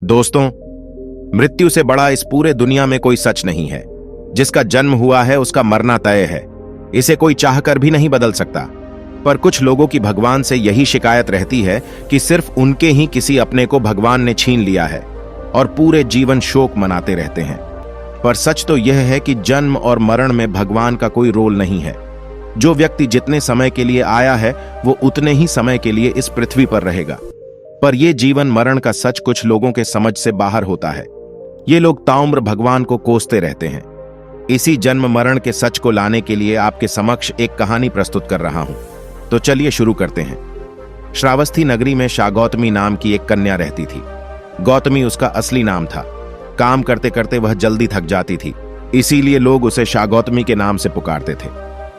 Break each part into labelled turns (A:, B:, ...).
A: दोस्तों, मृत्यु से बड़ा इस पूरे दुनिया में कोई सच नहीं है। जिसका जन्म हुआ है उसका मरना तय है। इसे कोई चाहकर भी नहीं बदल सकता। पर कुछ लोगों की भगवान से यही शिकायत रहती है कि सिर्फ उनके ही किसी अपने को भगवान ने छीन लिया है और पूरे जीवन शोक मनाते रहते हैं। पर सच तो यह है कि जन्म और मरण में भगवान का कोई रोल नहीं है। जो व्यक्ति जितने समय के लिए आया है वो उतने ही समय के लिए इस पृथ्वी पर रहेगा। पर यह जीवन मरण का सच कुछ लोगों के समझ से बाहर होता है। ये लोग ताउम्र भगवान को कोसते रहते हैं। इसी जन्म मरण के सच को लाने के लिए आपके समक्ष एक कहानी प्रस्तुत कर रहा हूं। तो चलिए शुरू करते हैं। श्रावस्ती नगरी में शागौतमी नाम की एक कन्या रहती थी। गौतमी उसका असली नाम था। काम करते करते वह जल्दी थक जाती थी, इसीलिए लोग उसे शागौतमी के नाम से पुकारते थे।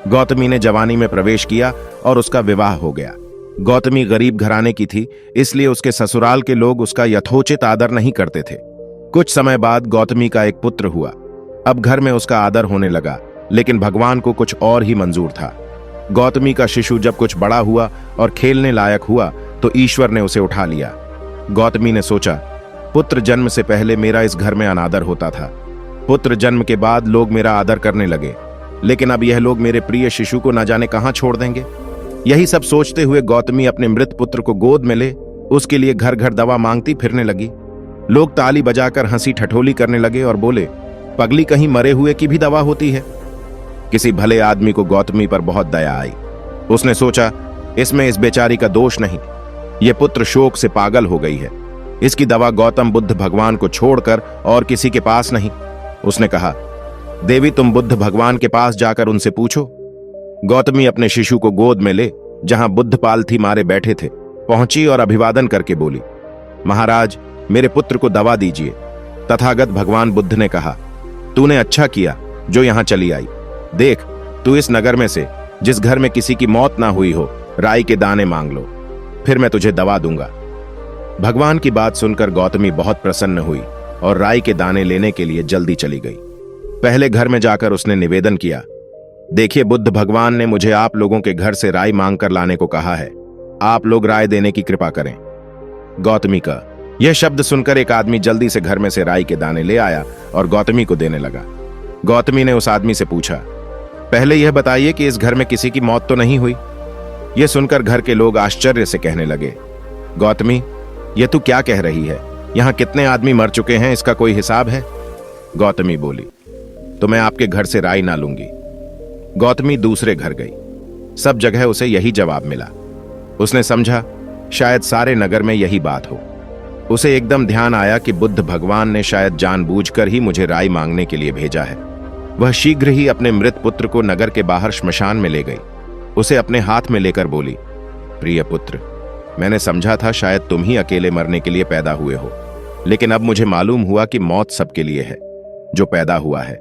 A: गौतमी ने जवानी में प्रवेश किया और उसका विवाह हो गया। गौतमी गरीब घराने की थी, इसलिए उसके ससुराल के लोग उसका यथोचित आदर नहीं करते थे। कुछ समय बाद गौतमी का एक पुत्र हुआ। अब घर में उसका आदर होने लगा, लेकिन भगवान को कुछ और ही मंजूर था। गौतमी का शिशु जब कुछ बड़ा हुआ और खेलने लायक हुआ तो ईश्वर ने उसे उठा लिया। गौतमी ने सोचा, पुत्र जन्म से पहले मेरा इस घर में अनादर होता था। पुत्र जन्म के बाद लोग मेरा आदर करने लगे, लेकिन अब यह लोग मेरे प्रिय शिशु को न जाने कहां छोड़ देंगे। यही सब सोचते हुए गौतमी अपने मृत पुत्र को गोद में ले उसके लिए घर घर दवा मांगती फिरने लगी। लोग ताली बजाकर हंसी ठठोली करने लगे और बोले, पगली, कहीं मरे हुए की भी दवा होती है। किसी भले आदमी को गौतमी पर बहुत दया आई। उसने सोचा, इसमें इस बेचारी का दोष नहीं, यह पुत्र शोक से पागल हो गई है। इसकी दवा गौतम बुद्ध भगवान को छोड़कर और किसी के पास नहीं। उसने कहा, देवी, तुम बुद्ध भगवान के पास जाकर उनसे पूछो। गौतमी अपने शिशु को गोद में ले जहां बुद्ध पालथी मारे बैठे थे पहुंची और अभिवादन करके बोली, महाराज, मेरे पुत्र को दवा दीजिए। तथागत भगवान बुद्ध ने कहा, तूने अच्छा किया जो यहां चली आई। देख, तू इस नगर में से जिस घर में किसी की मौत ना हुई हो, राई के दाने मांग लो, फिर मैं तुझे दवा दूंगा। भगवान की बात सुनकर गौतमी बहुत प्रसन्न हुई और राई के दाने लेने के लिए जल्दी चली गई। पहले घर में जाकर उसने निवेदन किया, देखिए, बुद्ध भगवान ने मुझे आप लोगों के घर से राई मांग कर लाने को कहा है। आप लोग राय देने की कृपा करें। गौतमी का यह शब्द सुनकर एक आदमी जल्दी से घर में से राई के दाने ले आया और गौतमी को देने लगा। गौतमी ने उस आदमी से पूछा, पहले यह बताइए कि इस घर में किसी की मौत तो नहीं हुई। यह सुनकर घर के लोग आश्चर्य से कहने लगे, गौतमी, यह तू क्या कह रही है? यहां कितने आदमी मर चुके हैं, इसका कोई हिसाब है? गौतमी बोली, तो मैं आपके घर से राई ना लूंगी। गौतमी दूसरे घर गई। सब जगह उसे यही जवाब मिला। उसने समझा शायद सारे नगर में यही बात हो। उसे एकदम ध्यान आया कि बुद्ध भगवान ने शायद जानबूझकर ही मुझे राय मांगने के लिए भेजा है। वह शीघ्र ही अपने मृत पुत्र को नगर के बाहर श्मशान में ले गई। उसे अपने हाथ में लेकर बोली, प्रिय पुत्र, मैंने समझा था शायद तुम ही अकेले मरने के लिए पैदा हुए हो, लेकिन अब मुझे मालूम हुआ कि मौत सबके लिए है जो पैदा हुआ है।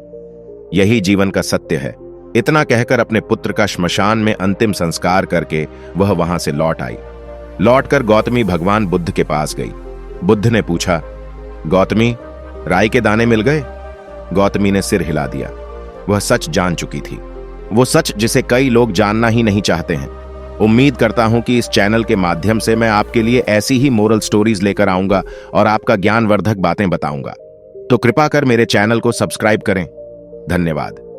A: यही जीवन का सत्य है। इतना कहकर अपने पुत्र का श्मशान में अंतिम संस्कार करके वह वहां से लौट आई। लौटकर गौतमी भगवान बुद्ध के पास गई। बुद्ध ने पूछा, गौतमी, राई के दाने मिल गए? गौतमी ने सिर हिला दिया। वह सच जान चुकी थी, वो सच जिसे कई लोग जानना ही नहीं चाहते हैं। उम्मीद करता हूं कि इस चैनल के माध्यम से मैं आपके लिए ऐसी ही मोरल स्टोरीज लेकर आऊंगा और आपका ज्ञानवर्धक बातें बताऊंगा। तो कृपा कर मेरे चैनल को सब्सक्राइब करें। धन्यवाद।